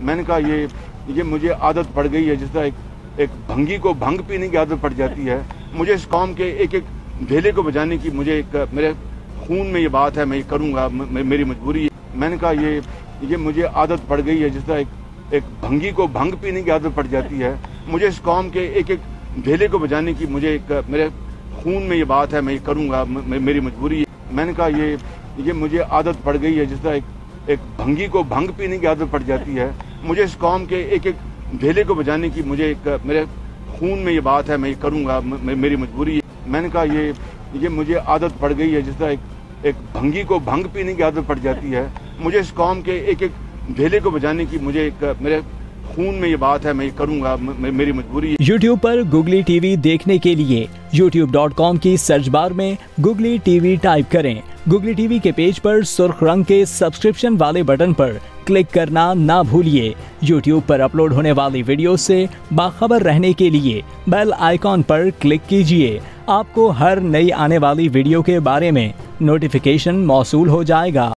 मैंने कहा ये मुझे आदत पड़ गई है, जिस तरह एक भंगी को भंग पीने की आदत पड़ जाती है। मुझे इस कौम के एक एक ढेले को बजाने की मेरे खून में ये बात है, मैं ये करूँगा, मेरी मजबूरी है। मैंने कहा ये मुझे आदत पड़ गई है, जिस तरह एक भंगी को भंग पीने की आदत पड़ जाती है। मुझे इस कौम के एक एक ढेले को बजाने की मेरे खून में ये बात है, मैं ये करूँगा, मेरी मजबूरी है। मैंने कहा ये मुझे आदत पड़ गई है, जिस तरह एक भंगी को भंग पीने की आदत पड़ जाती है। मुझे इस कौम के एक एक ढेले को बजाने की मेरे खून में ये बात है, मैं ये करूँगा, मेरी मजबूरी है। मैंने कहा ये मुझे आदत पड़ गई है, जिस तरह एक भंगी को भंग पीने की आदत पड़ जाती है। मुझे इस कौम के एक एक ढेले को बजाने की मेरे खून में ये बात है, मैं ये करूँगा, मेरी मजबूरी है। YouTube पर गुगली टीवी देखने के लिए youtube.com की सर्च बार में गुगली टीवी टाइप करें। गुगली टीवी के पेज पर सुर्ख रंग के सब्सक्रिप्शन वाले बटन पर क्लिक करना ना भूलिए। YouTube पर अपलोड होने वाली वीडियो से बाखबर रहने के लिए बेल आइकॉन पर क्लिक कीजिए। आपको हर नई आने वाली वीडियो के बारे में नोटिफिकेशन मौसूल हो जाएगा।